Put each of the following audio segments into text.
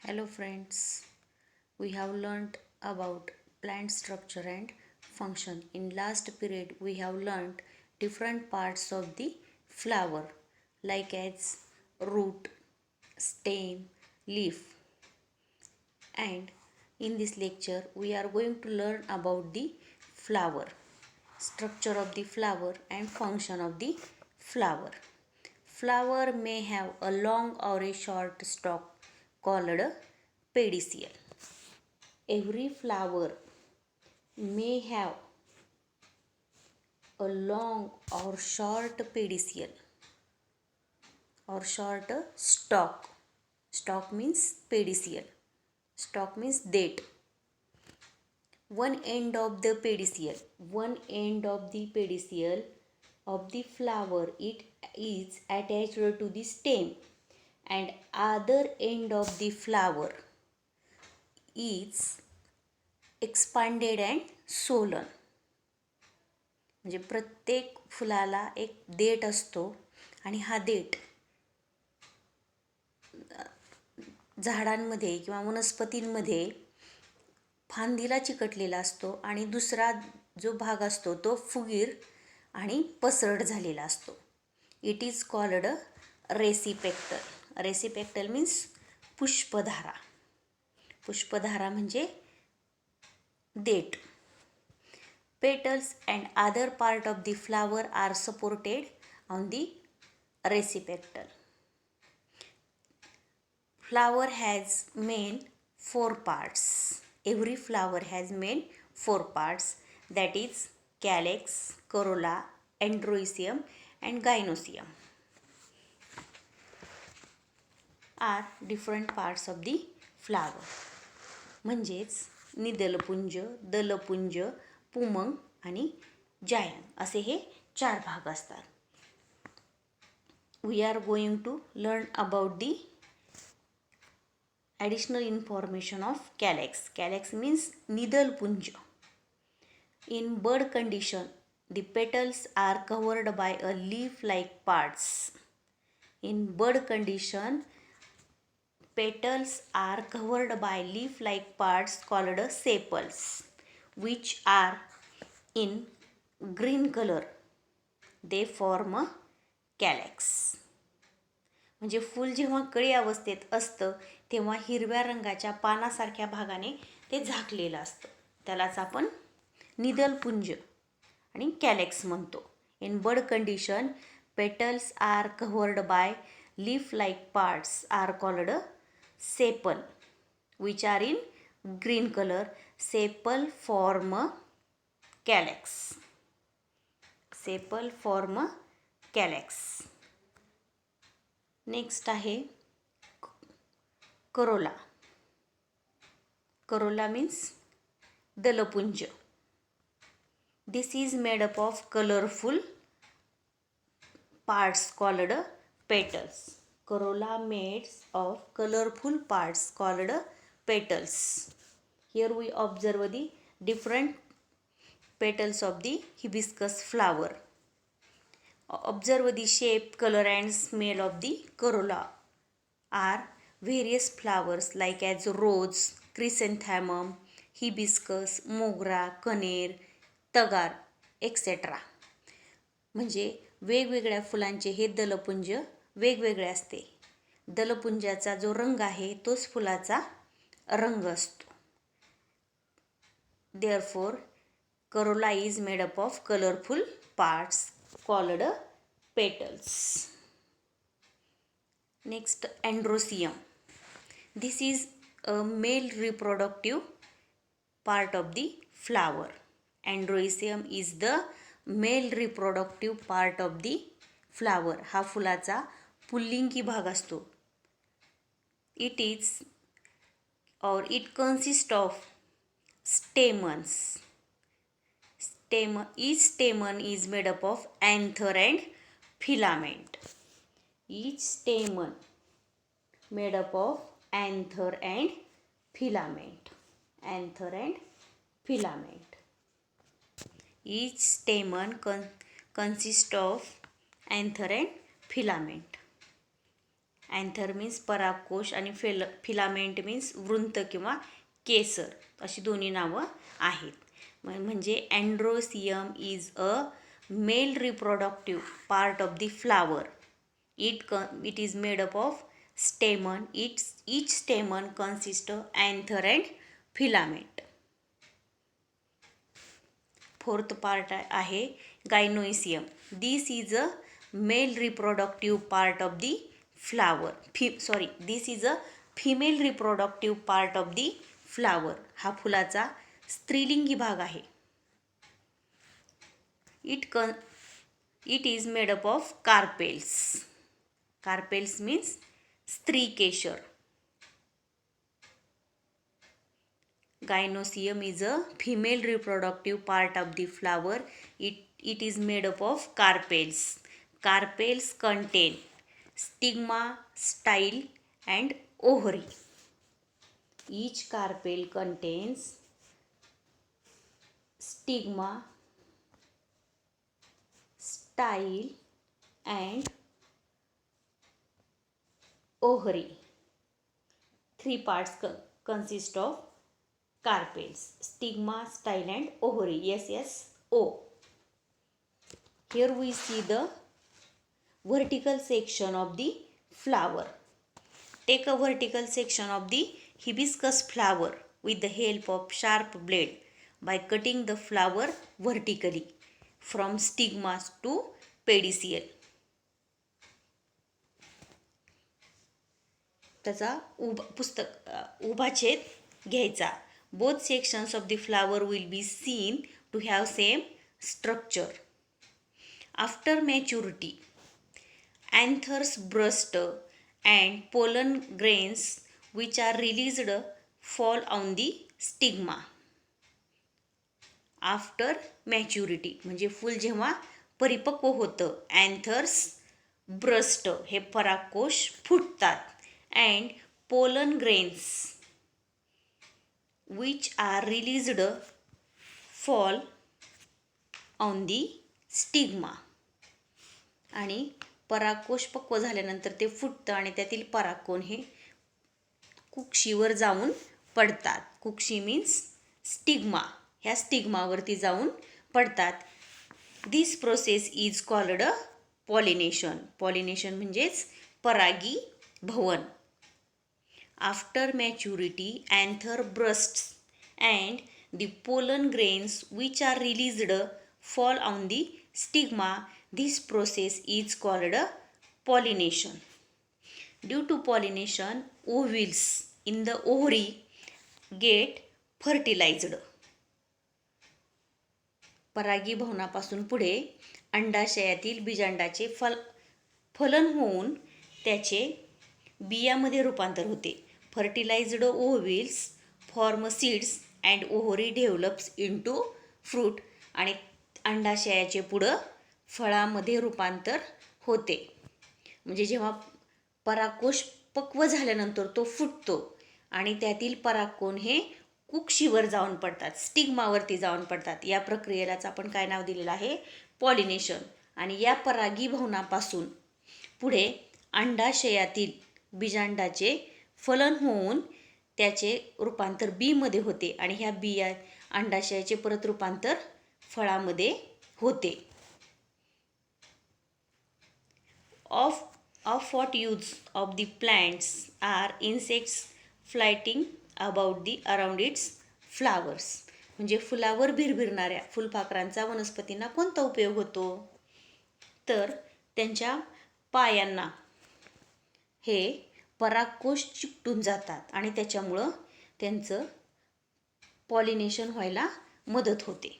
Hello friends, we have learnt about plant structure and function. In last period we have learnt different parts of the flower like as root, stem, leaf, and in this lecture we are going to learn about the flower, structure of the flower and function of the flower. Flower may have a long or a short stalk called pedicel. Every flower may have a long or short pedicel or short stalk. Stalk means pedicel. Stalk means date. One end of the pedicel of the flower it is attached to the stem, and other end of the flower is expanded and swollen. म्हणजे प्रत्येक फुलाला एक देठ असतो आणि हा देठ झाडांमध्ये किंवा वनस्पतींमध्ये फांदीला चिकटलेला असतो आणि दुसरा जो भाग असतो तो फुगीर आणि पसरट झालेला असतो. It is called receptacle. Receptacle means पुष्पधारा. पुष्पधारा म्हणजे देठ. Petals and other part of the flower are supported on the recipetal. Flower has main 4 parts. Every flower has main 4 parts, that is calyx, corolla, androecium and gynoecium are different parts of the flower. म्हणजेच निदलपुंज, दलपुंज, पुमंग आणि जायंग असे हे 4 भाग असतात. We are going to learn about the additional information of calyx. Calyx means निदलपुंज. In bud condition, the petals are covered by a leaf-like parts. In bud condition, petals are covered by leaf-like parts called sepals, which are in green color. They form a calyx. म्हणजे फूल जेव्हा कळी अवस्थेत असतं तेव्हा हिरव्या रंगाच्या पानासारख्या भागाने ते झाकलेलं असतं. त्यालाच आपण निदलपुंज आणि कॅलेक्स म्हणतो. In bud condition petals are covered by leaf like parts are called sepal, which are in green colour. Sepal form calyx. Sepal form calyx. Next आहे करोला. करोला मीन्स दलपुंज. This is made up of colorful parts called petals. Corolla made of colorful parts called petals. Here we observe the different petals of the hibiscus flower. Observe the shape, color and smell of the corolla. Are various flowers like as rose, chrysanthemum, hibiscus, mogra, kaner, तगार etcetera. म्हणजे वेगवेगळ्या फुलांचे हे दलपुंज वेगवेगळे असते. दलपुंजाचा जो रंग आहे तोच फुलाचा रंग असतो. Therefore corolla is made up of colourful parts called petals. Next androecium. This is a male reproductive part of the flower. Androecium is the male reproductive part of the flower. हा फुलाचा पुल्लिंगी भाग असतो. It is or it consists of stamens. Each stamen is made up of anther and filament. Each stamen made up of anther and filament. Anther and filament. Each stamen consists of anther and filament. Anther means परागकोश आणि filament means वृंत किंवा केसर, अशी दोन्ही नावं आहेत. म्हणजे androecium is a male reproductive part of the flower. It is made up of stamen. each stamen consists of anther and filament. Fourth part आहे gynoecium. This is a male reproductive part of the flower. This is a female reproductive part of the flower. हा फुलाचा स्त्रीलिंगी भाग आहे. It is made up of carpels. Carpels means स्त्री केशर. Gynoecium is a female reproductive part of the flower. It is made up of carpels. Carpels contain stigma, style and ovary. Each carpel contains stigma, style and ovary. Three parts consist of carpels: stigma, style and ovary. SSO. Here we see the vertical section of the flower. Take a vertical section of the hibiscus flower with the help of sharp blade by cutting the flower vertically from stigma to pedicel. त्याचा उभा छेद घ्यायचा. Both sections of the flower will be seen to have same structure. After maturity, anthers burst and pollen grains which are released fall on the stigma. After maturity म्हणजे फूल जेव्हा परिपक्व होतं, anthers burst हे परागकोश फुटतात and pollen grains which are released fall on the stigma. आणि परागकोश पक्व झाल्यानंतर ते फुटतं आणि त्यातील परागकोण हे कुक्षीवर जाऊन पडतात. कुक्षी मीन्स स्टिग्मा. ह्या स्टिग्मावरती जाऊन पडतात. This process is called pollination. Pollination म्हणजेच परागी भवन. After maturity, anther bursts and the pollen grains which are released fall on the stigma. This process is called pollination. Due to pollination, ovules in the ovary get fertilized. परागीभवनापासून पुढे अंडाशयातील बीजांडाचे फलन होऊन त्याचे बियामध्ये रूपांतर होते. Fertilized ovules form seeds and ovary develops into fruit. आणि अंडाशयाचे पुढं फळामध्ये रूपांतर होते. म्हणजे जेव्हा परागकोश पक्व झाल्यानंतर तो फुटतो आणि त्यातील परागकोण हे कुक्षीवर जाऊन पडतात, स्टिग्मावरती जाऊन पडतात. या प्रक्रियेलाच आपण काय नाव दिलेलं आहे? पॉलिनेशन. आणि या परागीभवनापासून पुढे अंडाशयातील बीजांडाचे फलन होऊन त्याचे रूपांतर बीमध्ये होते आणि ह्या बिया अंडाशयाचे परत रूपांतर फळामध्ये होते. Of what use of the plants are insects flying around its flowers. म्हणजे फुलावर भिरभिरणाऱ्या फुलपाखरांचा वनस्पतींना कोणता उपयोग होतो? तर त्यांच्या पायांना हे परागकोश चिकटून जातात आणि त्याच्यामुळं त्यांचं पॉलिनेशन व्हायला मदत होते.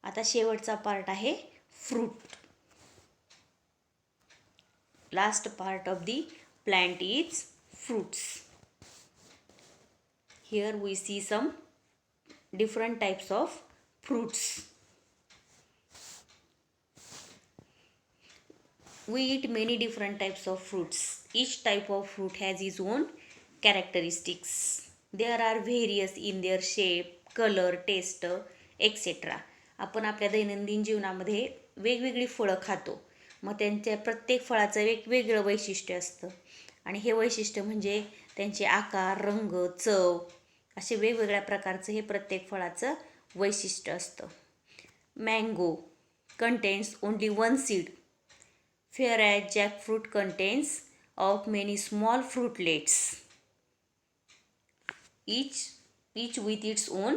आता शेवटचा पार्ट आहे fruit. Last part of the plant is fruits. Here we see some different types of fruits. We eat many different types of fruits. Each type of fruit has its own characteristics. There are various in their shape, color, taste, etc. आपण आपल्या दैनंदिन जीवनामध्ये वेगवेगळी फळं खातो. मग त्यांच्या प्रत्येक फळाचं वेगवेगळं वैशिष्ट्य असतं आणि हे वैशिष्ट्य म्हणजे त्यांचे आकार, रंग, चव असे वेगवेगळ्या प्रकारचं हे प्रत्येक फळाचं वैशिष्ट्य असतं. Mango contains only one seed, whereas jackfruit contains of many small fruitlets, each with its own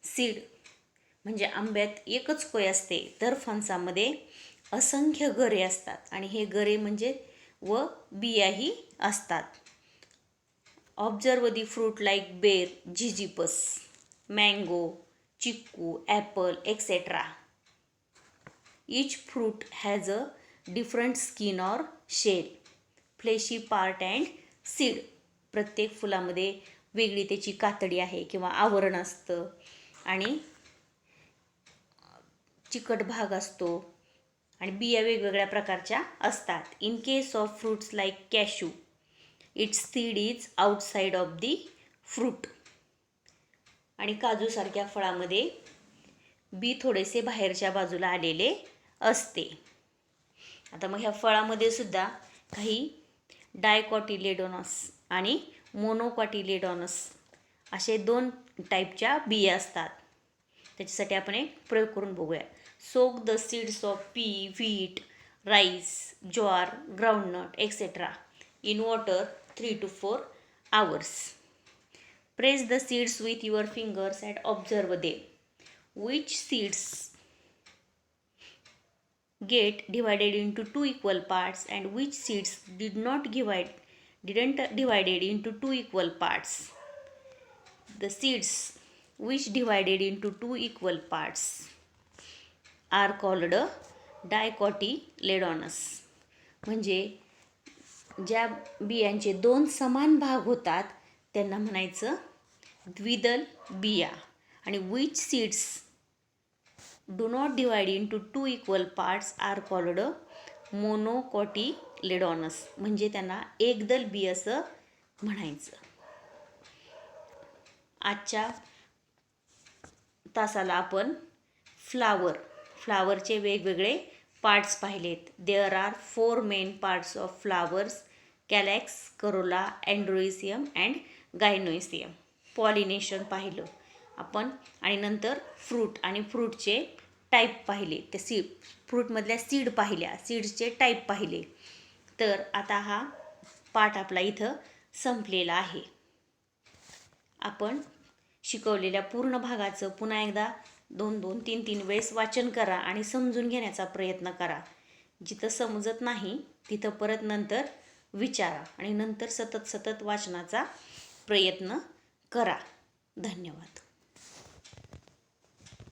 seed. म्हणजे आंब्यात एकच कोय असते, तर फणसामध्ये असंख्य गरे असतात आणि हे गरे म्हणजे व बियाही असतात. Observe the fruit like ber, ziziphus, mango, chikoo, apple etcetera. Each fruit has a different skin or shell, fleshy part and seed. प्रत्येक फुलामध्ये वेगळी त्याची कातडी आहे किंवा आवरण असतं आणि चिकट भाग असतो आणि बिया वेगवेगळ्या प्रकारच्या असतात. In case of fruits like cashew, it's seed is outside of the fruit. आणि काजूसारख्या फळामध्ये बी थोडेसे बाहेरच्या बाजूला आलेले असते. आता मग ह्या फळामध्ये सुद्धा काही डायकॉटिलेडोनस आणि मोनोकॉटिलेडोनस असे 2 टाईपच्या बिया असतात. त्याच्यासाठी आपण एक प्रयोग करून बघूया. Soak the seeds of P, wheat, rice, jowar, groundnut etcetera in water 3 to 4 hours. Press the seeds with your fingers and observe them. Which seeds get divided into 2 equal parts and which seeds didn't divided into 2 equal parts. The seeds which divided into 2 equal parts are called dicotyledonous. म्हणजे ज्या बियांचे 2 समान भाग होतात त्यांना म्हणायचं द्विदल बिया. आणि which seeds do not divide into 2 equal parts are called monocotyledonous. म्हणजे त्यांना एकदल बी असं म्हणायचं. आजच्या तासाला आपण फ्लावरचे वेगवेगळे पार्ट्स पाहिलेत. There are 4 main parts of flowers: calyx, corolla, androecium and gynoecium. Pollination पाहिलं आपण आणि नंतर फ्रूट आणि फ्रूटचे टाईप पाहिले. ते फ्रूटमधल्या सीड पाहिल्या, सीड्सचे टाईप पाहिले. तर आता हा पाठ आपला इथं संपलेला आहे. आपण शिकवलेल्या पूर्ण भागाचं पुन्हा एकदा 2-2, 3-3 वेळेस वाचन करा आणि समजून घेण्याचा प्रयत्न करा. जिथं समजत नाही तिथं परत नंतर विचारा आणि नंतर सतत वाचनाचा प्रयत्न करा. धन्यवाद.